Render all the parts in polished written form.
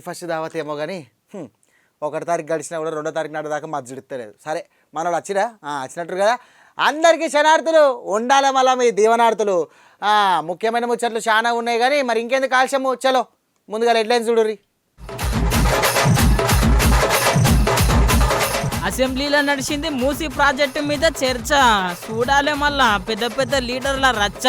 First దావత్ ఏమో కానీ 1 తారీఖు గడిచినా కూడా 2వ తారీఖు నాడు దాకా మజ్జిడిస్తలేదు. సరే మనోడు వచ్చినట్టు కదా. అందరికీ శనార్థులు ఉండాలి. మళ్ళీ మీ దీవనార్థులు. ముఖ్యమైన ముచ్చట్లు చాలా ఉన్నాయి కానీ మరి ఇంకెందుకు ఆలస్యము. చలో ముందుగా హెడ్లైన్స్ చూడుర్రి. అసెంబ్లీలో నడిచింది మూసీ ప్రాజెక్టు మీద చర్చ. చూడాలి మళ్ళా పెద్ద పెద్ద లీడర్ల రచ్చ.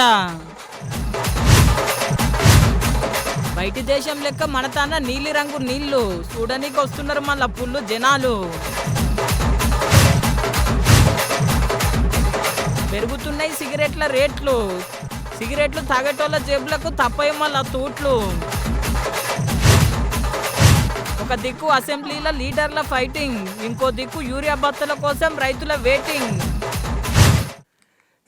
బయటి దేశం లెక్క మన తాన నీలి రంగు నీళ్లు చూడనీకి వస్తున్నారు మళ్ళా పుల్లు జనాలు. పెరుగుతున్నాయి సిగరెట్ల రేట్లు. సిగరెట్లు తాగేటోళ్ళ జేబులకు తప్పయి మళ్ళా తూట్లు. ఒక దిక్కు అసెంబ్లీలో లీడర్ల ఫైటింగ్, ఇంకో దిక్కు యూరియా బత్తల కోసం రైతుల వెయిటింగ్.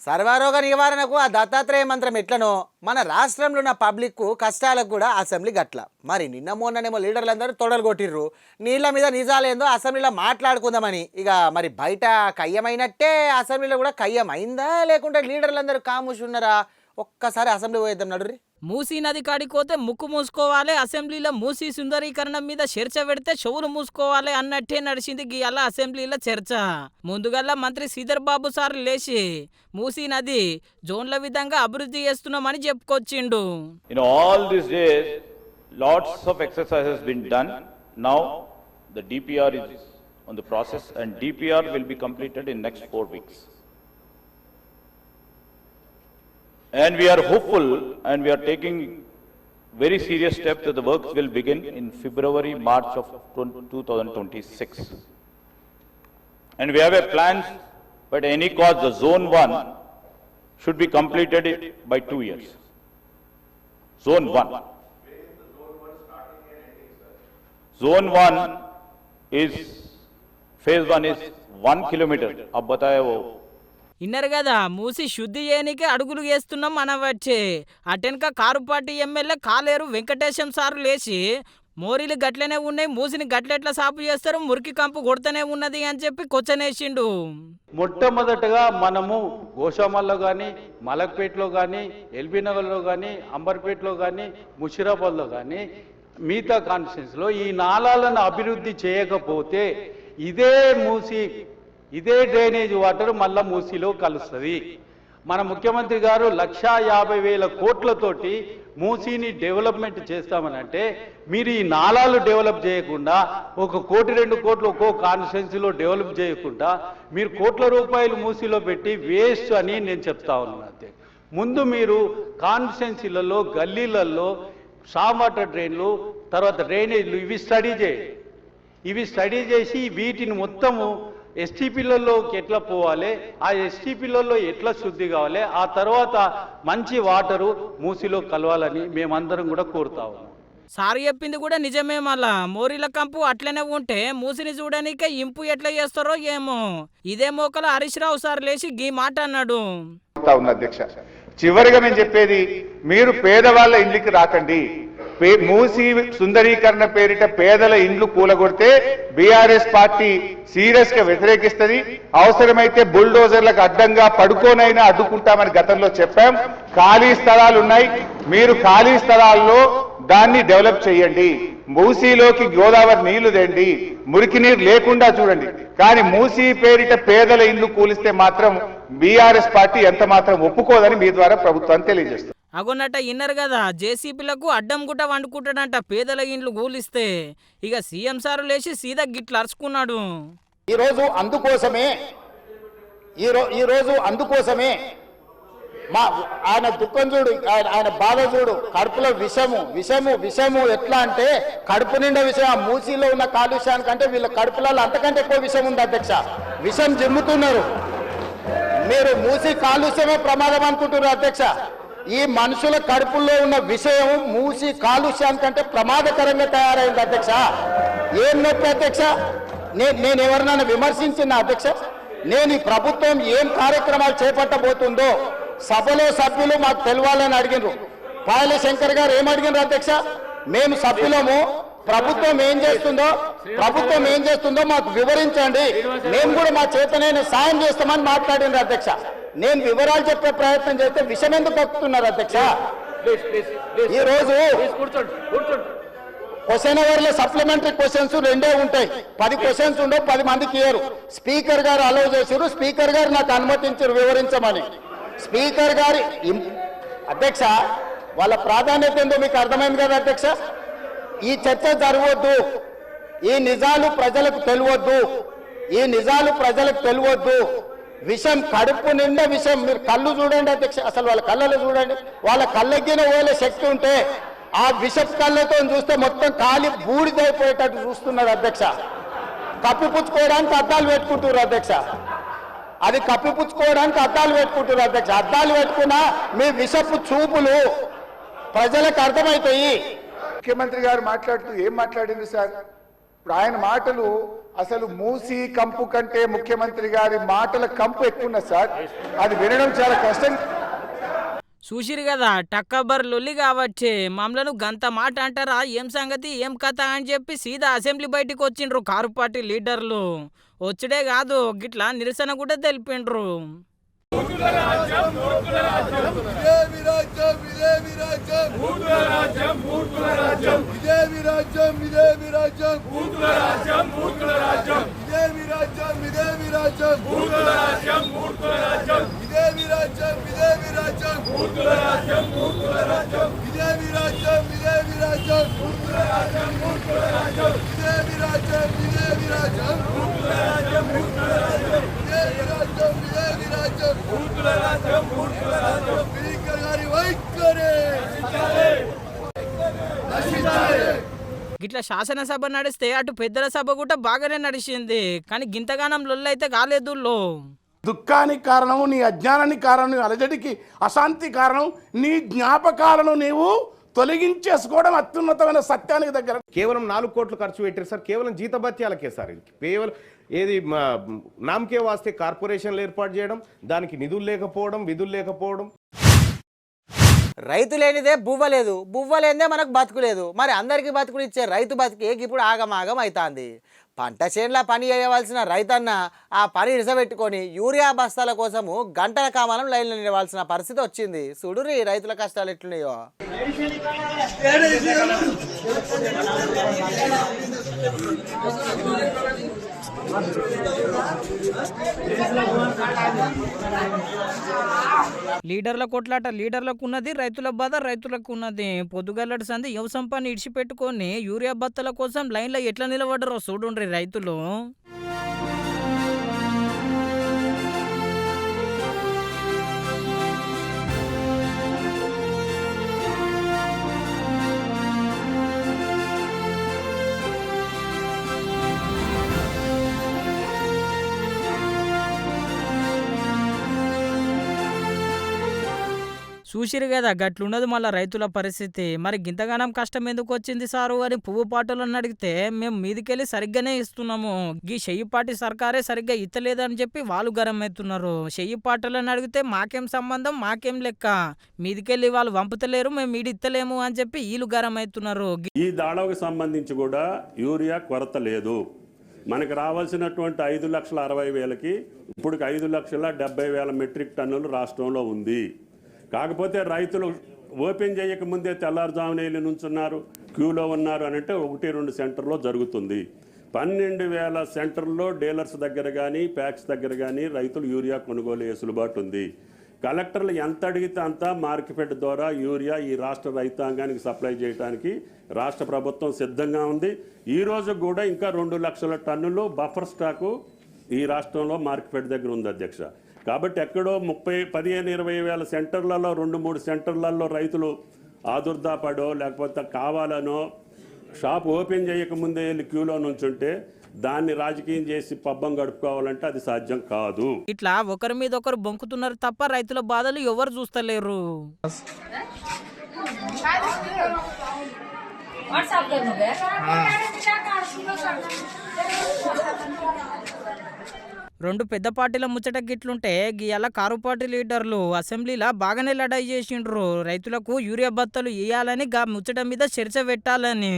సర్వరోగ నివారణకు ఆ దత్తాత్రేయ మంత్రం ఎట్లనో మన రాష్ట్రంలో ఉన్న పబ్లిక్కు కష్టాలకు కూడా అసెంబ్లీ గట్ల. మరి నిన్న మొన్ననేమో లీడర్లందరూ తొడలు కొట్టిర్రు. నీళ్ళ మీద నిజాలేందో అసెంబ్లీలో మాట్లాడుకుందామని. ఇక మరి బయట కయ్యమైనట్టే అసెంబ్లీలో కూడా కయ్యమైందా లేకుంటే లీడర్లందరూ కాముషి ఉన్నారా? ఒక్కసారి అసెంబ్లీ పోయేద్దాం నడుర్రి. మూసీ నది కాడిపోతే ముక్కు మూసుకోవాలి. అసెంబ్లీలో మూసీ సుందరీకరణ మీద చర్చ పెడితే చెవులు మూసుకోవాలి అన్నట్టే నడిచింది గీయాల అసెంబ్లీలో చర్చ. ముందుగల్లా మంత్రి శ్రీధర్ బాబు సార్ లేచి మూసీ నది జోన్ల విధంగా అభివృద్ధి చేస్తున్నామని చెప్పుకొచ్చిండు. In all these days, lots of exercise has been done. Now the DPR is on the process and DPR will be completed in next 4 weeks. And we are hopeful and we are taking very serious steps that the works will begin in February, March of 2026. And we have a plans, but any cost, the zone 1 should be completed by 2 years. Zone 1. Zone 1 is, phase 1 is 1 kilometer. अब बताया वो. Inner కదా మూసి శుద్ధి చేయనికే అడుగులు వేస్తున్నాం అనవచ్చే. అటెనక Karupati MLA కాలేరు Venkatesham sir లేచి మోరీలు గట్లనే ఉన్నాయి, మూసిని గట్లెట్లా సాపు చేస్తారు, మురికి కంపు కొడుతూనే ఉన్నది అని చెప్పి కొచ్చనేసిండు. మొట్టమొదటగా మనము గోషామల్లో కానీ, మలక్పేటలో కానీ, ఎల్బీనగర్లో కానీ, అంబర్పేటలో కానీ, ముషిరాబాద్లో కానీ, మిగతా కాన్స్టిట్యూన్సీలో ఈ నాలాలను అభివృద్ధి చేయకపోతే ఇదే డ్రైనేజ్ వాటర్ మళ్ళా మూసీలో కలుస్తుంది. మన ముఖ్యమంత్రి గారు 1,50,000 కోట్లతోటి మూసీని డెవలప్మెంట్ చేస్తామనంటే మీరు ఈ నాలాలు డెవలప్ చేయకుండా 1 కోటి 2 కోట్లు ఒక్కో కాన్స్టిట్యున్సీలో డెవలప్ చేయకుండా మీరు కోట్ల రూపాయలు మూసీలో పెట్టి వేస్ట్ అని నేను చెప్తా ఉన్నాను. అంతే ముందు మీరు కాన్స్టిట్యున్సీలలో గల్లీలలో సావాటర్ డ్రైన్లు తర్వాత డ్రైనేజ్లు ఇవి స్టడీ చేసి వీటిని మొత్తము ఎస్టీపీలలోకి ఎట్లా పోవాలి, ఆ ఎస్టీపీలలో ఎట్లా శుద్ధి కావాలి, ఆ తర్వాత మంచి వాటరు మూసిలో కలవాలని మేమందరం కూడా కోరుతా ఉన్నాం. సార్ చెప్పింది కూడా నిజమే. మళ్ళా మోరీల కంపు అట్లనే ఉంటే మూసిని చూడడానికే ఇంపు ఎట్లా చేస్తారో ఏమో. ఇదే మోకల హరీష్ రావు సార్ లేచి గీ మాట అన్నాడు. అధ్యక్ష, చివరిగా నేను చెప్పేది, మీరు పేదవాళ్ళ ఇంటికి రాకండి. మూసీ సుందరీకరణ పేరిట పేదల ఇండ్లు కూలగొడితే బీఆర్ఎస్ పార్టీ సీరియస్ గా వ్యతిరేకిస్తుంది. అవసరమైతే బుల్డోజర్లకు అడ్డంగా పడుకోనైనా అడ్డుకుంటామని గతంలో చెప్పాం. ఖాళీ స్థలాలు ఉన్నాయి, మీరు ఖాళీ స్థలాల్లో దాన్ని డెవలప్ చేయండి. మూసీలోకి గోదావరి నీళ్లు తెండి, మురికి నీరు లేకుండా చూడండి. కానీ మూసీ పేరిట పేదల ఇండ్లు కూలిస్తే మాత్రం బీఆర్ఎస్ పార్టీ ఎంత మాత్రం ఒప్పుకోదని మీ ద్వారా ప్రభుత్వాన్ని తెలియజేస్తుంది. అగొన్నట ఇన్నర్ కదా జేసీపీలకు అడ్డం గుట్ట వండుకుంటాడంట పేదల ఇండ్లు కూలిస్తే. ఇక సీఎం సారు లేచి సీదా గిట్ల అరుచుకున్నాడు. ఈరోజు అందుకోసమే మా ఆయన దుఃఖం చూడు, ఆయన బాధ చూడు, కడుపులో విషము ఎట్లా అంటే కడుపు నిండా విషయం. ఆ మూసీలో ఉన్న కాలుష్యానికంటే వీళ్ళ కడుపులలో అంతకంటే ఎక్కువ విషయం ఉంది అధ్యక్ష. విషం జిమ్ముతున్నారు. మీరు మూసీ కాలుష్యమే ప్రమాదం అనుకుంటున్నారు అధ్యక్ష. ఈ మనుషుల కడుపుల్లో ఉన్న విషయం మూసి కాలుష్యానికంటే ప్రమాదకరంగా తయారైంది అధ్యక్ష. ఏం నొప్పి అధ్యక్ష? నేను ఎవరినైనా విమర్శించిన అధ్యక్ష? నేను ఈ ప్రభుత్వం ఏం కార్యక్రమాలు చేపట్టబోతుందో సభలో సభ్యులు మాకు తెలవాలని అడిగినారు. పాయల శంకర్ గారు ఏం అడిగినారు అధ్యక్ష? మేము సభ్యులము, ప్రభుత్వం ఏం చేస్తుందో మాకు వివరించండి, మేము కూడా మా చేతనైనా సాయం చేస్తామని మాట్లాడినారు అధ్యక్ష. నేను వివరాలు చెప్పే ప్రయత్నం చేస్తే విషయం ఎందుకు కక్కుతున్నారు అధ్యక్ష? క్వశ్చన్ అవర్లో సప్లిమెంటరీ క్వశ్చన్స్ 2 ఉంటాయి. 10 క్వశ్చన్స్ ఉండవు, 10 మందికి ఇయ్యరు. స్పీకర్ గారు అలౌ చేశారు, స్పీకర్ గారు నాకు అనుమతించారు వివరించమని. స్పీకర్ గారి అధ్యక్ష వాళ్ళ ప్రాధాన్యత ఏందో మీకు అర్థమైంది కదా అధ్యక్ష. ఈ చర్చ జరగవద్దు, ఈ నిజాలు ప్రజలకు తెలియవద్దు, ఈ నిజాలు ప్రజలకు తెలియవద్దు. విషం కడుపు నిండా విషం. మీరు కళ్ళు చూడండి అధ్యక్ష, అసలు వాళ్ళ కళ్ళలో చూడండి. వాళ్ళ కళ్ళెక్కిన పోలే శక్తి ఉంటే ఆ విషపు కళ్ళతో చూస్తే మొత్తం కాలి బూడిదైపోయేటట్టు చూస్తున్నాడు అధ్యక్ష. కప్పిపుచ్చుకోవడానికి అద్దాలు పెట్టుకుంటున్నారు అధ్యక్ష. అది కప్పిపుచ్చుకోవడానికి అద్దాలు పెట్టుకుంటున్నారు అధ్యక్ష. అద్దాలు పెట్టుకున్నా మీ విషపు చూపులు ప్రజలకు అర్థమవుతాయి. ముఖ్యమంత్రి గారు మాట్లాడుతూ ఏం మాట్లాడింది సార్? ఇప్పుడు ఆయన మాటలు అసలు మూసి కంపు కంటే ముఖ్యమంత్రి గారి మాటల కంపు ఎక్కువ ఉన్నది సార్. అది వినడం చాలా కష్టం. చూసిరు కదా టక్కబర్ లొల్లి కాబట్టి మమ్మలను గంత మాట అంటారా, ఏం సంగతి ఏం కథ అని చెప్పి సీదా అసెంబ్లీ బయటికి వచ్చిండ్రు కారు పార్టీ లీడర్లు. వచ్చుడే కాదు గిట్లా నిరసన కూడా తెలిపిండ్రు. గిట్లా శాసనసభ నడిస్తే అటు పెద్దల సభ కూడా బాగానే నడిచింది, కానీ గింతగానం లొల్లైతే కాలేదు. దుఃఖానికి కారణం నీ అజ్ఞానానికి కారణం, నీ అలజడికి అశాంతి కారణం నీ జ్ఞాపకాలను నీవు తొలగించేసుకోవడం అత్యున్నతమైన సత్యానికి దగ్గర. కేవలం 4 కోట్లు ఖర్చు పెట్టారు సార్, కేవలం జీతభత్యాలకే సార్. కేవలం ఏది నామకే వాస్తే కార్పొరేషన్లు ఏర్పాటు చేయడం, దానికి నిధులు లేకపోవడం, విధులు లేకపోవడం. రైతు లేనిదే బువ్వ లేదు, బువ్వ లేనిదే మనకు బతుకులేదు. మరి అందరికీ బతుకునిచ్చే రైతు బతికి ఇప్పుడు ఆగమాగం అవుతుంది. పంట చేనుల పని చేయవలసిన రైతన్న ఆ పని ఇడసబెట్టుకొని యూరియా బస్తాల కోసము గంటల కామాలం లైన్లో నిలవాల్సిన పరిస్థితి వచ్చింది. చూడురి రైతుల కష్టాలు ఎట్లున్నాయో. లీడర్ల కొట్లాట లీడర్లకు ఉన్నది, రైతుల బాధ రైతులకు ఉన్నది. పొద్దుగల్లటి సంది వ్యవసాయం పని ఇడిచిపెట్టుకొని యూరియా బత్తల కోసం లైన్లో ఎట్లా నిలబడరో చూడుండ్రి రైతులు. చూసిరు కదా గట్లున్నది మళ్ళీ రైతుల పరిస్థితి. మరి గింతగానం కష్టం ఎందుకు వచ్చింది సారు అని పువ్వు పాటలను అడిగితే మేము మీదికెళ్ళి సరిగ్గానే ఇస్తున్నాము, ఈ చెయ్యిపాటి సర్కారే సరిగ్గా ఇత్తలేదని చెప్పి వాళ్ళు గరం అవుతున్నారు. చెయ్యిపాటలను అడిగితే మాకేం సంబంధం, మాకేం లెక్క, మీదికెళ్ళి వాళ్ళు పంపుతలేరు, మేము మీడి ఇత్తలేము అని చెప్పి వీళ్ళు గరం అవుతున్నారు. ఈ దాడవకు సంబంధించి కూడా యూరియా కొరత లేదు. మనకు రావాల్సినటువంటి 5,60,000కి ఇప్పుడు 5,70,000 మెట్రిక్ టన్నులు రాష్ట్రంలో ఉంది. కాకపోతే రైతులు ఓపెన్ చేయకముందే తెల్లారుజామున వెళ్ళి నుంచున్నారు, క్యూలో ఉన్నారు అని అంటే 1-2 సెంటర్లో జరుగుతుంది. 12,000 సెంటర్లో డీలర్స్ దగ్గర కానీ ప్యాక్స్ దగ్గర కానీ రైతులు యూరియా కొనుగోలు వెసులుబాటు ఉంది. కలెక్టర్లు ఎంత అడిగితే అంత మార్కెట్ ద్వారా యూరియా ఈ రాష్ట్ర రైతాంగానికి సప్లై చేయడానికి రాష్ట్ర ప్రభుత్వం సిద్ధంగా ఉంది. ఈరోజు కూడా ఇంకా 2 లక్షల టన్నులు బఫర్ స్టాకు ఈ రాష్ట్రంలో మార్కెట్ దగ్గర ఉంది అధ్యక్ష. కాబట్టి ఎక్కడో 15-20 సెంటర్లలో 2-3 సెంటర్లలో రైతులు ఆదుర్దాపడో లేకపోతే కావాలనో షాప్ ఓపెన్ చేయకముందే వెళ్ళి క్యూలో నుంచుంటే దాన్ని రాజకీయం చేసి పబ్బం గడుపుకోవాలంటే అది సాధ్యం కాదు. ఇట్లా ఒకరి మీద ఒకరు బొంకుతున్నారు తప్ప రైతుల బాధలు ఎవరు చూస్తలేరు. రెండు పెద్ద పార్టీల ముచ్చట గిట్లుంటే గీయాల కారు పార్టీ లీడర్లు అసెంబ్లీలో బాగానే లడాయి చేసిండ్రు. రైతులకు యూరియా బత్తలు ఇయ్యాలని గా ముచ్చట మీద చర్చ పెట్టాలని.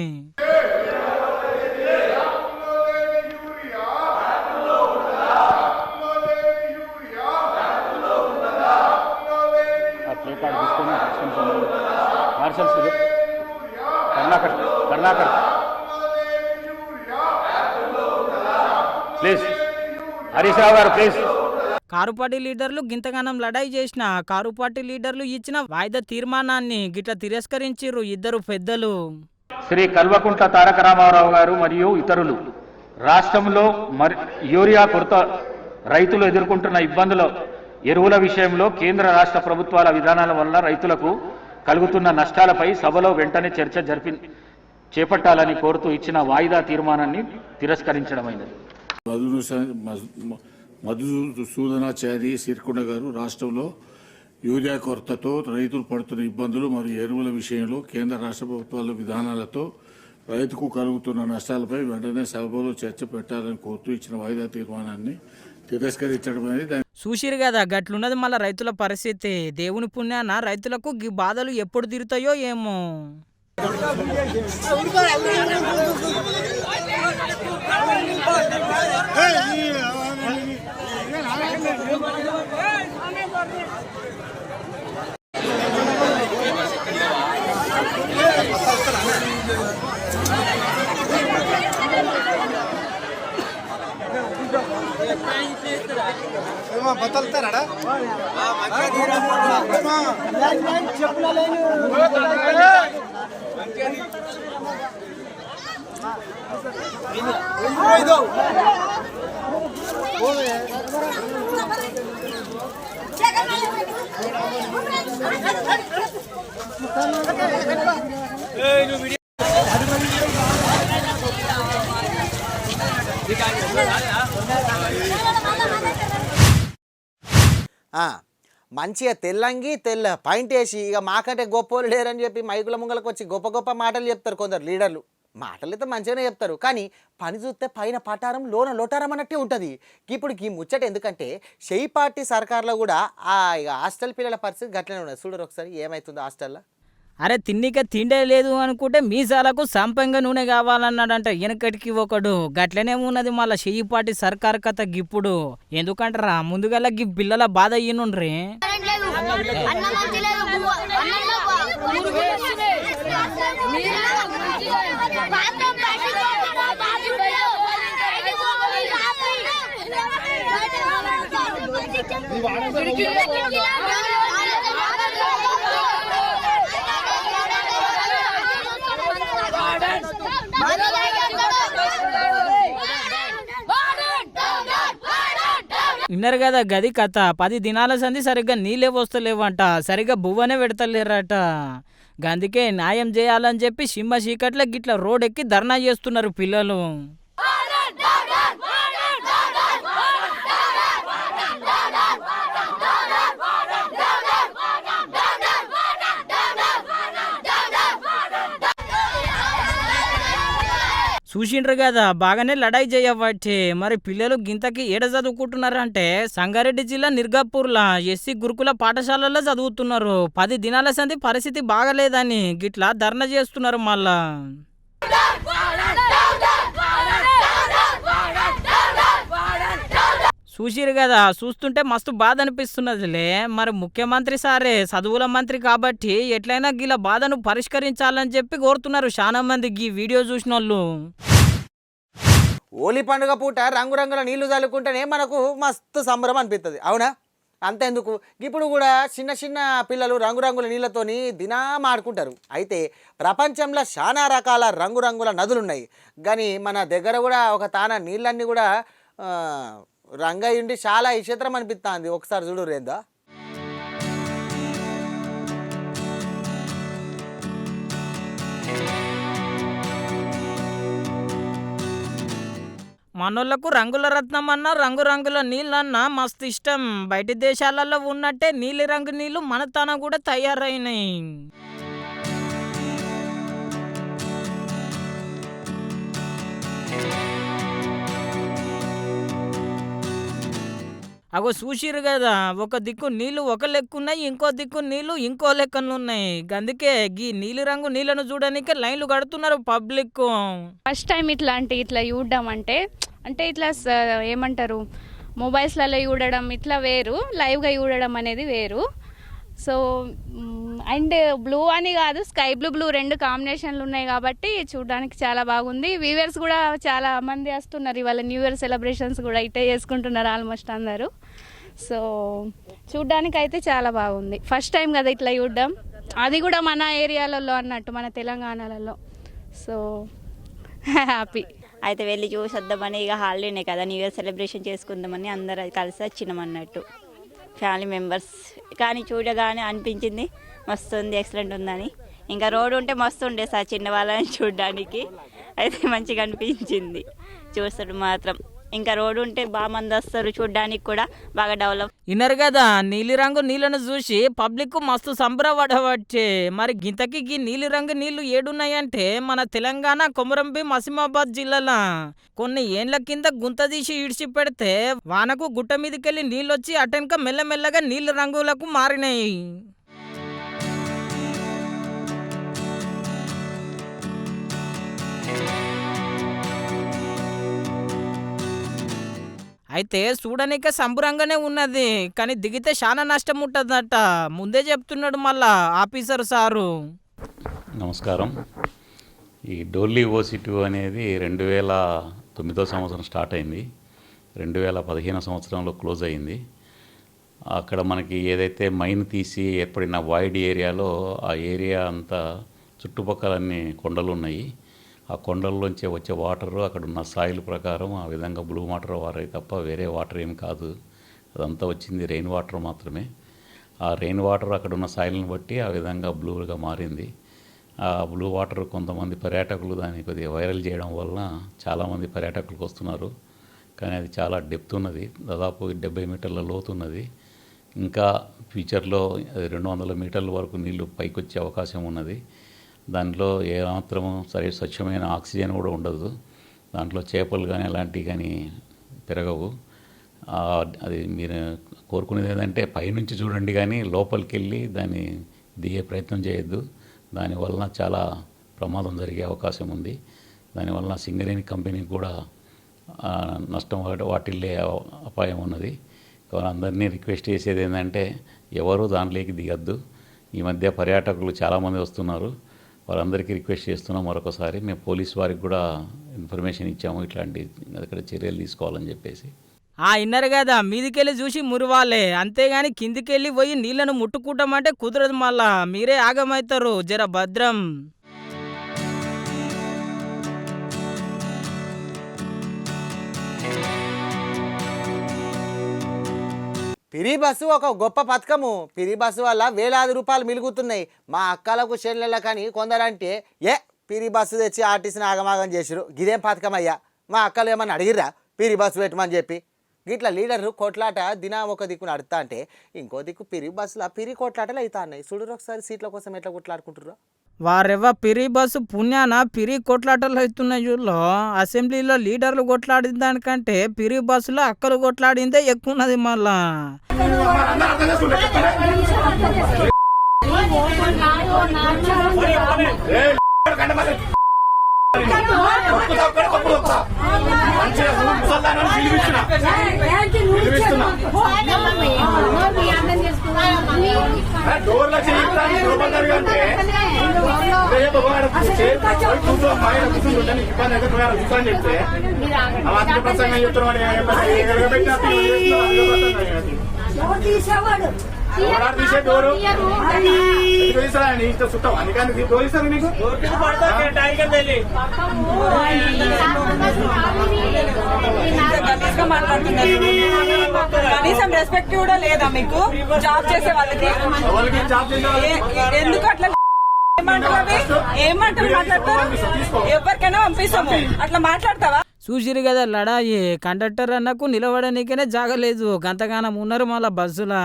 కర్ణాకర్ రావు గారు ప్లీజ్. కారు పార్టీ లీడర్లు గింతగానం లడాయి చేసిన కారు పార్టీ లీడర్లు ఇచ్చిన వాయిదా తీర్మానాన్ని గిట్ల తిరస్కరించిర్రు ఇద్దరు పెద్దలు. శ్రీ కల్వకుంట్ల తారక రామారావు గారు మరియు ఇతరులు రాష్ట్రంలో యూరియా కొరత, రైతులు ఎదుర్కొంటున్న ఇబ్బందుల, ఎరువుల విషయంలో కేంద్ర రాష్ట్ర ప్రభుత్వాల విధానాల వల్ల రైతులకు కలుగుతున్న నష్టాలపై సభలో వెంటనే చర్చ చేపట్టాలని కోరుతూ ఇచ్చిన వాయిదా తీర్మానాన్ని తిరస్కరించడమైనది. మధుసూదనాచారి సిరికొండ గారు రాష్ట్రంలో యూరియా కొరతతో రైతులు పడుతున్న ఇబ్బందులు మరియు ఎరువుల విషయంలో కేంద్ర రాష్ట్ర ప్రభుత్వాల విధానాలతో రైతుకు కలుగుతున్న నష్టాలపై వెంటనే సభలో చర్చ పెట్టాలని కోరుతూ ఇచ్చిన వాయిదా తీర్మానాన్ని తిరస్కరించడం అనేది. చూసిరు కదా గట్లున్నది మళ్ళీ రైతుల పరిస్థితి. దేవుని పుణ్యాన రైతులకు ఈ బాధలు ఎప్పుడు తీరుతాయో ఏమో. మంచిగా తెల్లంగి తెల్ల పాయింట్ వేసి ఇక మాకంటే గొప్పలు లేరని చెప్పి మైకుల ముంగలకు వచ్చి గొప్ప గొప్ప మాటలు చెప్తారు కొందరు లీడర్లు. మాటలు అయితే మంచిగానే చెప్తారు, కానీ పని చూస్తే పైన పటారం లోన లోటారం అన్నట్టే ఉంటుంది. ఇప్పుడు ఈ ముచ్చట ఎందుకంటే షెయి పార్టీ సర్కార్లో కూడా ఇక హాస్టల్ పిల్లల పరిస్థితి గట్లనే ఉన్నది. చూడరు ఒకసారి ఏమవుతుందో హాస్టల్లో. అరే తిన్నిక తిండే లేదు అనుకుంటే మీసాలకు సంపంగా నూనె కావాలన్నాడంట వెనకటికి ఒకడు. గట్లనే ఉన్నది మళ్ళీ షెయి పార్టీ సర్కార్ కథ గిప్పుడు. ఎందుకంటారా ముందుగల గి పిల్లల బాధ ఈయనుండ్రీ. విన్నారు కదా గది కథ. 10 దినాల సంది సరిగ్గా నీళ్ళే వస్తలేవంట, సరిగ్గా బువ్వనే పెడతలేరట. గందుకే న్యాయం చేయాలని చెప్పి సింహ చీకట్ల గిట్ల రోడ్ ఎక్కి ధర్నా చేస్తున్నారు పిల్లలు. చూసిండ్రు కదా బాగానే లడాయి చేయబట్టే. మరి పిల్లలు గింతకి ఏడ చదువుకుంటున్నారంటే సంగారెడ్డి జిల్లా నిర్గాపూర్లా ఎస్సీ గురుకుల పాఠశాలలో చదువుతున్నారు. 10 దినాల సంది పరిస్థితి బాగలేదని గిట్లా ధర్నా చేస్తున్నారు మళ్ళా. చూసిరు కదా, చూస్తుంటే మస్తు బాధ అనిపిస్తున్నదిలే. మరి ముఖ్యమంత్రి సారే చదువుల మంత్రి కాబట్టి ఎట్లయినా గీల బాధను పరిష్కరించాలని చెప్పి కోరుతున్నారు చాలా మంది ఈ వీడియో చూసిన వాళ్ళు. హోలీ పండుగ పూట రంగురంగుల నీళ్లు చల్లుకుంటేనే మనకు మస్తు సంబరం అనిపిస్తుంది, అవునా? అంతేందుకు ఇప్పుడు కూడా చిన్న చిన్న పిల్లలు రంగురంగుల నీళ్ళతోని దినం ఆడుకుంటారు. అయితే ప్రపంచంలో చాలా రకాల రంగురంగుల నదులున్నాయి, కానీ మన దగ్గర కూడా ఒక తాన నీళ్ళన్నీ కూడా రంగయ్యుండి చాలా విచిత్రం అనిపిస్తుంది. ఒకసారి చూడు రేందా. మనోళ్లకు రంగుల రత్నం అన్నా రంగురంగుల నీళ్ళన్నా మస్తు ఇష్టం. బయట దేశాలలో ఉన్నట్టే నీలి రంగు నీళ్లు మన తన కూడా తయారైనాయి. అగో చూసిరు కదా, ఒక దిక్కు నీళ్లు ఒక లెక్కున్నాయి, ఇంకో దిక్కు నీళ్లు ఇంకో లెక్కనున్నాయి. అందుకే ఈ నీలి రంగు నీళ్లను చూడడానికి లైన్లు కడుతున్నారు పబ్లిక్. ఫస్ట్ టైం ఇట్లా చూడడం అంటే ఇట్లా ఏమంటారు మొబైల్స్లలో చూడడం ఇట్లా వేరు, లైవ్గా చూడడం అనేది వేరు. సో అండ్ బ్లూ అని కాదు, స్కై బ్లూ రెండు కాంబినేషన్లు ఉన్నాయి కాబట్టి చూడడానికి చాలా బాగుంది. వ్యూవర్స్ కూడా చాలా మంది వస్తున్నారు. ఇవాళ న్యూ ఇయర్ సెలబ్రేషన్స్ కూడా ఇట్టే చేసుకుంటున్నారు ఆల్మోస్ట్ అందరూ. సో చూడ్డానికి అయితే చాలా బాగుంది. ఫస్ట్ టైం కదా ఇట్లా చూడడం, అది కూడా మన ఏరియాలలో అన్నట్టు, మన తెలంగాణలో. So happy. అయితే వెళ్ళి చూసి వద్దామని, ఇక హాలిడేనే కదా, న్యూ ఇయర్ సెలబ్రేషన్ చేసుకుందామని అందరూ కలిసి వచ్చినాం అన్నట్టు, ఫ్యామిలీ మెంబర్స్. కానీ చూడగానే అనిపించింది మస్తు ఉంది, ఎక్సలెంట్ ఉందని. ఇంకా రోడ్ ఉంటే మస్తు ఉండే సార్ చిన్నవాళ్ళని చూడడానికి, అయితే మంచిగా అనిపించింది చూస్తాడు మాత్రం. ఇంకా రోడ్డు ఉంటే బాగా మంది వస్తారు చూడడానికి, కూడా బాగా డెవలప్. ఇన్నర్ కదా నీలి రంగు నీళ్ళను చూసి పబ్లిక్ మస్తు సంబరపడవచ్చే. మరి గింతకి గీ నీలి రంగు నీళ్లు ఏడున్నాయంటే మన తెలంగాణ కొమరంభీం ఆసిమాబాద్ జిల్లాల కొన్ని ఏండ్ల కింద గుంత తీసి ఇడిచి పెడితే వానకు గుట్ట మీదకెళ్ళి నీళ్ళొచ్చి అటెనక మెల్లమెల్లగా నీళ్ళ రంగులకు మారినాయి. అయితే చూడనికే సంబరంగానే ఉన్నది, కానీ దిగితే చాలా నష్టం ఉంటుందట. ముందే చెప్తున్నాడు మళ్ళా ఆఫీసర్ సారు. నమస్కారం. ఈ డోల్లీ ఓసి2 అనేది 2009 సంవత్సరం స్టార్ట్ అయింది, 2015 సంవత్సరంలో క్లోజ్ అయింది. అక్కడ మనకి ఏదైతే మైన్ తీసి ఏర్పడిన వైడ్ ఏరియాలో ఆ ఏరియా అంతా చుట్టుపక్కలన్నీ కొండలు ఉన్నాయి. ఆ కొండల్లోంచి వచ్చే వాటరు అక్కడ ఉన్న సాయిల్ ప్రకారం ఆ విధంగా బ్లూ వాటర్ వారే తప్ప వేరే వాటర్ ఏం కాదు. అదంతా వచ్చింది రెయిన్ వాటర్ మాత్రమే. ఆ రెయిన్ వాటర్ అక్కడ ఉన్న సాయిల్ని బట్టి ఆ విధంగా బ్లూగా మారింది. ఆ బ్లూ వాటర్ కొంతమంది పర్యాటకులు దాన్ని కొద్దిగా వైరల్ చేయడం వలన చాలామంది పర్యాటకులకు వస్తున్నారు. కానీ అది చాలా డెప్త్ ఉన్నది, దాదాపు 70 మీటర్ల లోతు ఉన్నది. ఇంకా ఫ్యూచర్లో 200 మీటర్ల వరకు నీళ్లు పైకి వచ్చే అవకాశం ఉన్నది. దాంట్లో ఏమాత్రము స్వచ్ఛమైన ఆక్సిజన్ కూడా ఉండదు. దాంట్లో చేపలు కానీ అలాంటివి కానీ పెరగవు. అది మీరు కోరుకునేది ఏంటంటే పైనుంచి చూడండి, కానీ లోపలికి వెళ్ళి దాన్ని దిగే ప్రయత్నం చేయొద్దు. దానివల్ల చాలా ప్రమాదం జరిగే అవకాశం ఉంది. దానివల్ల సింగరేణి కంపెనీకి కూడా నష్టం వాటిల్లే అపాయం ఉన్నది. కాబట్టి అందరినీ రిక్వెస్ట్ చేసేది ఏంటంటే ఎవరు దానిలోకి దిగద్దు. ఈ మధ్య పర్యాటకులు చాలామంది వస్తున్నారు, వారందరికీ రిక్వెస్ట్ చేస్తున్నాం. మరొకసారి మేము పోలీస్ వారికి కూడా ఇన్ఫర్మేషన్ ఇచ్చాము, ఇట్లాంటి అక్కడ చర్యలు తీసుకోవాలని చెప్పేసి. ఇన్నర్ కదా మీదికెళ్ళి చూసి మురివాలే, అంతేగాని కిందికెళ్ళి పోయి నీళ్లను ముట్టుకుంటామంటే కుదరదు. మళ్ళా మీరే ఆగమవుతారు, జర భద్రం. పిరి బస్సు ఒక గొప్ప పథకము. పిరి బస్సు వల్ల వేలాది రూపాయలు మిలుగుతున్నాయి మా అక్కలకు చెల్లెళ్ళ. కానీ కొందరంటే పిరి బస్సు తెచ్చి ఆర్టీసీని ఆగమాగం చేసిరు, గిదేం పథకం అయ్యా, మా అక్కలు ఏమన్నా అడిగిర్రా పిరి బస్సు పెట్టమని చెప్పి. గిట్లా లీడర్లు కొట్లాట దినా ఒక దిక్కు నడుతా అంటే ఇంకో దిక్కు పిరి బస్సులో పిరి కొట్లాటలు అవుతా ఉన్నాయి. చూడరు ఒకసారి సీట్ల కోసం ఎట్లా కొట్లాడుకుంటుర్రో. వారెవ్వ పిరి బస్సు పుణ్యాన పిరి కొట్లాటలు అవుతున్నాయి చూడలో. అసెంబ్లీలో లీడర్లు కొట్లాడిన దానికంటే పిరి బస్సులో అక్కలు కొట్లాడిందే ఎక్కువ ఉన్నది. మళ్ళా కనీసం రెస్పెక్ట్ కూడా లేదా మీకు? జాబ్ చేసే వాళ్ళకి ఎందుకు అట్లా ఏమంటారు మాట్లాడతారు? ఎవరికైనా పంపిస్తాము, అట్లా మాట్లాడతావా? చూసిరు కదా లడాయి. కండక్టర్ అన్నకు నిలబడనీకనే జాగలేదు, గంతగానం ఉన్నారు మళ్ళా బస్సులా.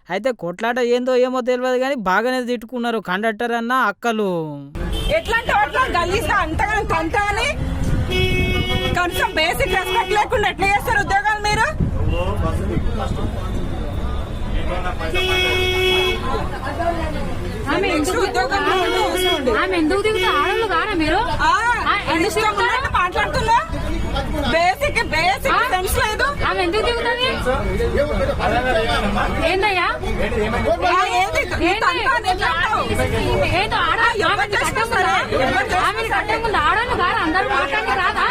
అయితే కొట్లాట ఏందో ఏమో తెలియదు కానీ బాగానే తిట్టుకున్నారు కండక్టర్ అన్న అక్కలు. ఎట్లాంటి అట్లా గలీసా అంతగానం తంత అని కనీసం బేసిక్ రెస్పెక్ట్ లేకుండా ఎట్లా చేస్తారు ఉద్యోగాలు మీరు? ఎందుకు దిగుతా ఆడలు కారా మీరు? మాట్లాడుతున్నా బేసిక్ సెన్స్ లేదు. ఆమె ఎందుకు దిగుతుంది? ఏందయ్యా ఆమె కట్టే ముందు ఆడోళ్ళు కాదు అందరూ మాట్లాడి రాదా?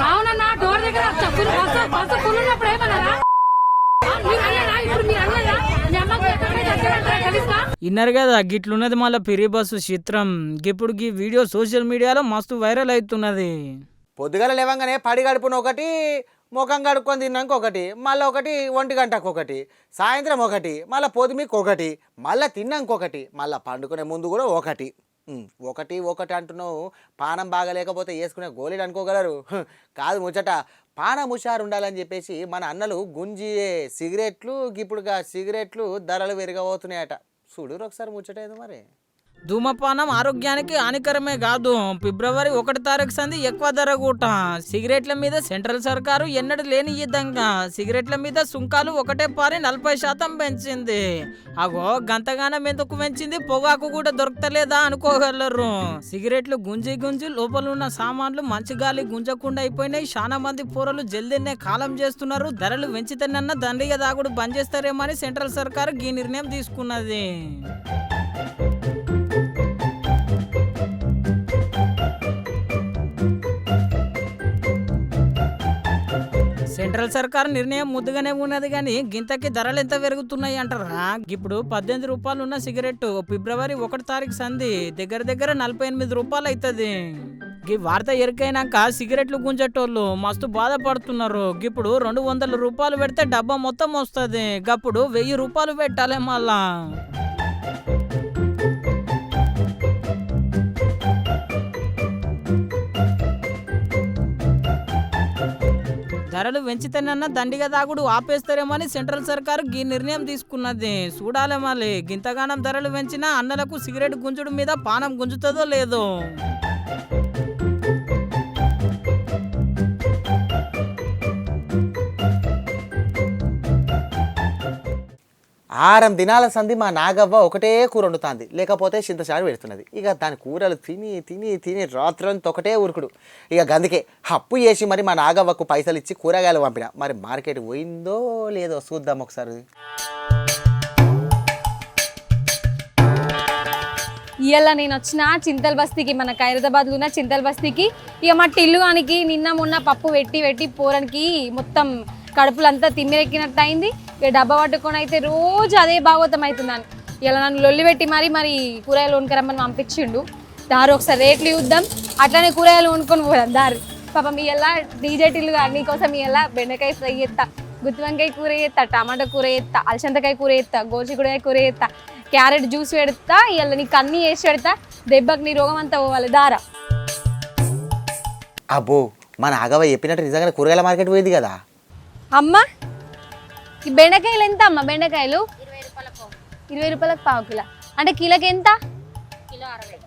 అవునన్నా డోర్ దగ్గర చెప్పులు బస్సు ఫుల్ ఉన్నప్పుడు ఏమన్నారా? ఇప్పుడు మీరు అన్నదా మీ అమ్మకు తెలుసా? ఇన్నర్ కదా గిట్లున్నది మళ్ళీ పిరి బస్సు చిత్రం. ఇప్పుడు ఈ వీడియో సోషల్ మీడియాలో మస్తు వైరల్ అవుతున్నది. పొద్దుగల లేవంగానే పడి గడుపున ఒకటి, ముఖం కడుక్కొని తిన్నాక ఒకటి, మళ్ళీ ఒకటి 1 గంటకు ఒకటి, సాయంత్రం ఒకటి, మళ్ళీ పొద్దుమికి ఒకటి, మళ్ళీ తిన్నాక ఒకటి, మళ్ళీ పండుకునే ముందు కూడా ఒకటి. ఒకటి అంటున్నావు. పానం బాగలేకపోతే వేసుకునే గోళీలు అనుకోగలరు. కాదు ముచ్చట, పానం హుషారు ఉండాలని చెప్పేసి మన అన్నలు గుంజియే సిగరెట్లు ఇప్పుడుగా సిగరెట్లు ధరలు పెరగబోతున్నాయట. చూడు ఒకసారి ముచ్చట ఏదో మరి. ధూమపానం ఆరోగ్యానికి హానికరమే కాదు, ఫిబ్రవరి 1 తారీఖు సంది ఎక్కువ ధర కూట. సిగరెట్ల మీద సెంట్రల్ సర్కారు ఎన్నడూ లేని విధంగా సిగరెట్ల మీద సుంకాలు 40% పెంచింది. అగో గంతగానం ఎందుకు పెంచింది? పొగాకు కూడా దొరకలేదా అనుకోగలరు. సిగరెట్లు గుంజి లోపల ఉన్న సామాన్లు మంచి గాలి గుంజకుండా అయిపోయినాయి. చాలా మంది పూరలు జల్దీనే కాలం చేస్తున్నారు. ధరలు పెంచితేనన్నా దండిగా దాగుడు బంద్ చేస్తారేమో అని సెంట్రల్ సర్కారు ఈ నిర్ణయం తీసుకున్నది. సెంట్రల్ సర్కార్ నిర్ణయం ముద్దుగానే ఉన్నది కానీ గింతకి ధరలు ఎంత పెరుగుతున్నాయి అంటారా? ఇప్పుడు 18 రూపాయలు ఉన్న సిగరెట్ ఫిబ్రవరి 1 తారీఖు సంది దగ్గర 48 రూపాయలు అవుతుంది. ఈ వార్త ఎరికైనాక సిగరెట్లు గుంజేటోళ్ళు మస్తు బాధపడుతున్నారు. ఇప్పుడు 200 రూపాయలు పెడితే డబ్బా మొత్తం వస్తుంది. గప్పుడు 1000 రూపాయలు పెట్టాలి మళ్ళా. ధరలు పెంచితేనన్నా దండిగా దాగుడు ఆపేస్తారేమని సెంట్రల్ సర్కారు ఈ నిర్ణయం తీసుకున్నది. చూడాలి మళ్ళీ గింతగానం ధరలు పెంచినా అన్నలకు సిగరెట్ గుంజుడు మీద పానం గుంజుతుందో లేదో. 6 దినాల సంది మా నాగవ్వ ఒకటే కూర వండుతుంది, లేకపోతే చింతచారు పెడుతున్నది. ఇక దాని కూరలు తిని రాత్రంతా ఒకటే ఉరుకుడు. ఇక గందుకే అప్పు చేసి మరి మా నాగవ్వకు పైసలు ఇచ్చి కూరగాయలు పంపిన. మరి మార్కెట్ పోయిందో లేదో చూద్దాం ఒకసారి. ఇవాళ నేను వచ్చిన చింతల్ బస్తీకి, మన ఖైరతాబాద్లో ఉన్న చింతల్ బస్తీకి. ఇక మా టిల్లుగానికి నిన్న మొన్న పప్పు పెట్టి పోరానికి మొత్తం కడుపులంతా తిమ్మిరెక్కినట్టు అయింది. ఇక డబ్బా పట్టుకొని అయితే రోజు అదే భాగవతం అవుతుందని ఇలా నన్ను లొల్లి పెట్టి మరి కూరగాయలు వండుకరమ్మని పంపించిండు. దారి ఒకసారి రేట్లు చూద్దాం, అట్లానే కూరగాయలు వండుకొని పోదాం దారి. పాపం ఇలా డీజే టిల్లుగా నీకోసం ఇలా బెండకాయ ఫ్రై చేస్తా, గుత్తి వంకాయ కూర చేస్తా, టమాటా కూర చేస్తా, అలసంతకాయ కూర చేస్తా, గోచిగుడాయ కూర చేస్తా, క్యారెట్ జ్యూస్ పెడతా. ఇలా నీకు అన్నీ వేసి పెడతా, దెబ్బకి నీ రోగం అంతా పోవాలి దారా. అబ్బో మన నాగవ్వ చెప్పినట్టు నిజంగానే కూరగాయల మార్కెట్ పోయింది కదా. అమ్మ ఈ బెండకాయలు ఎంత అమ్మ? బెండకాయలు 20 రూపాయలకు పావు కిలో. అంటే కిలోకి ఎంత? 60.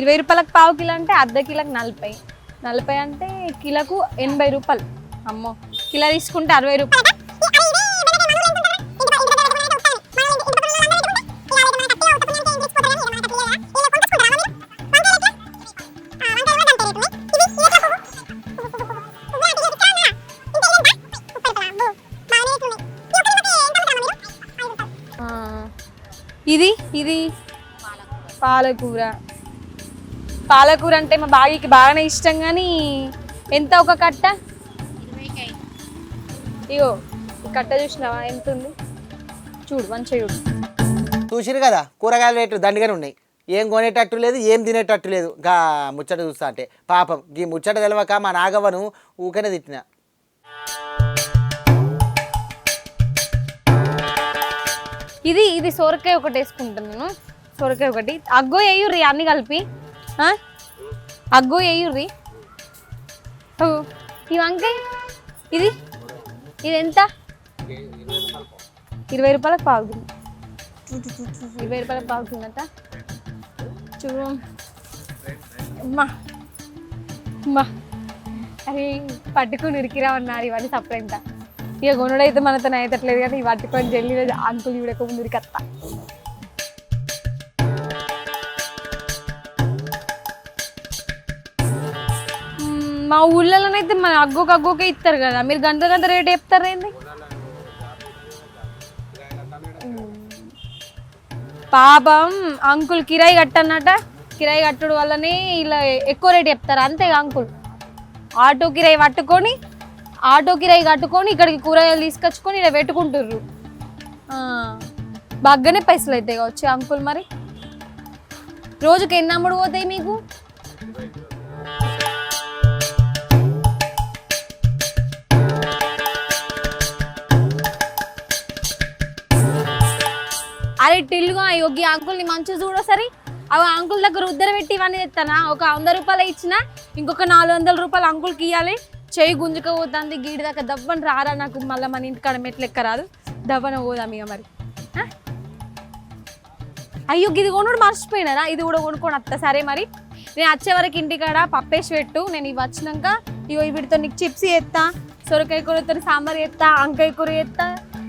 20 రూపాయలకు పావు కిలో అంటే అర్ధ కిలోకి 40 అంటే కిలోకు 80 రూపాయలు. అమ్మో కిలో తీసుకుంటే 60 రూపాయలు. ఇది పాలకూర అంటే మా బాగికి బాగానే ఇష్టం. కానీ ఎంత ఒక కట్ట? ఇగో ఈ కట్ట చూసినావా ఎంత ఉంది? చూడు మంచిగా చూడు. చూసిరు కదా కూరగాయల రేట్లు దండిగానే ఉన్నాయి. ఏం కొనేటట్టు లేదు, ఏం తినేటట్టు లేదు. గా ముచ్చట చూస్తా అంటే పాపం ఈ ముచ్చట తెలవక మా నాగవ్వను ఊకనే తిట్టిన. ఇది సొరకాయ ఒకటి వేసుకుంటున్నాను. సొరకాయ ఒకటి, అగ్గో వేయుర్రి అన్ని కలిపి, అగ్గో వేయుర్రి. ఈ వంకాయ ఇది ఎంత? 20 రూపాయలకు పావు కిలో. 20 రూపాయలకు పావు కిలోట. చూడు అమ్మా అరే పట్టుకుని ఉరికిరామన్నారు ఇవన్నీ సపరేంట. ఇక కొనుడైతే మనతో అయితట్లేదు కానీ పట్టుకొని జల్లి అంకులు చూడక ముందు ఉరికత్తా. మా ఊళ్ళలోనైతే మన అగ్గోకే ఇస్తారు కదా, మీరు గంట రేట్ చెప్తారు ఏంది? పాపం అంకుల్ కిరాయి కట్టన్నట, కిరాయి కట్టుడు వల్లనే ఇలా ఎక్కువ రేట్ చెప్తారు అంతేగా అంకుల్. ఆటో కిరాయి కట్టుకొని ఇక్కడికి కూరగాయలు తీసుకొచ్చుకొని ఇలా పెట్టుకుంటుర్రు. బాగానే పైసలు అవుతాయి కావచ్చు అంకుల్. మరి రోజుకి ఎన్ని అమ్ముడు పోతాయి మీకు? అరే టిల్లుగా యోగి అంకుల్ని మంచిగా చూడసరి. అవి అంకుల్ దగ్గర ఉద్దర పెట్టి ఇవన్నీ తెస్తానా? ఒక 100 రూపాయలు ఇచ్చిన ఇంకొక 400 రూపాయలు అంకుల్కి ఇవ్వాలి. చేయి గుంజుకపోతుంది గీడి దాకా. దవ్వని రారా నాకు, మళ్ళీ మన ఇంటికాడ మెట్లెక్క రాదు. దవ్వన పోదాం ఇక మరి. అయ్యో ఇది కొనుడు మర్చిపోయినారా, ఇది కూడా కొనుక్కొని వస్తా. సరే మరి నేను వచ్చే వరకు ఇంటికాడ పప్పేసి పెట్టు. నేను ఇవి వచ్చినాక ఇగో వీటితో నీకు చిప్స్ చేస్తా, సొరకాయ కూరతో సాంబార్ చేస్తా, వంకాయ కూర చేస్తా,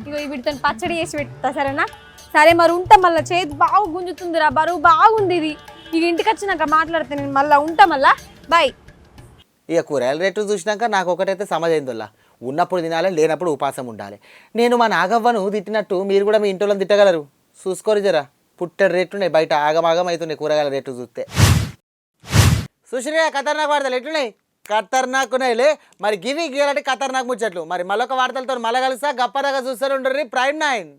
ఇగో వీటితో పచ్చడి చేసి పెడతా. సరేనా? సరే మరి ఉంటా. మళ్ళీ చేతి బాగా గుంజుతుందిరా, బరువు బాగుంది ఇది. ఇక ఇంటికి వచ్చినాక మాట్లాడితే నేను మళ్ళీ ఉంటా. మళ్ళా బాయ్. ఇక కూరగాయల రేటు చూసినాక నాకు ఒకటైతే సమజైందోళ్ళ, ఉన్నప్పుడు తినాలి, లేనప్పుడు ఉపాసం ఉండాలి. నేను మా నాగవ్వను తిట్టినట్టు మీరు కూడా మీ ఇంట్లో తిట్టగలరు. చూసుకోరు జరా, పుట్టెడు రేట్లున్నాయి బయట, ఆగమాగం అవుతున్నాయి కూరగాయల రేటు చూస్తే. చూసినా ఖతర్నాక్ వార్తలు ఎట్లున్నాయి? ఖతర్నాక్ ఉన్నాయిలే. మరి గివి గీయాలంటే ఖతర్నాక్ ముచ్చట్లు. మరి మళ్ళొక వార్తలతో మళ్ళీ కలుస్తా. గప్పదాగా చూస్తూనే ఉండరు ప్రైమ్ 9.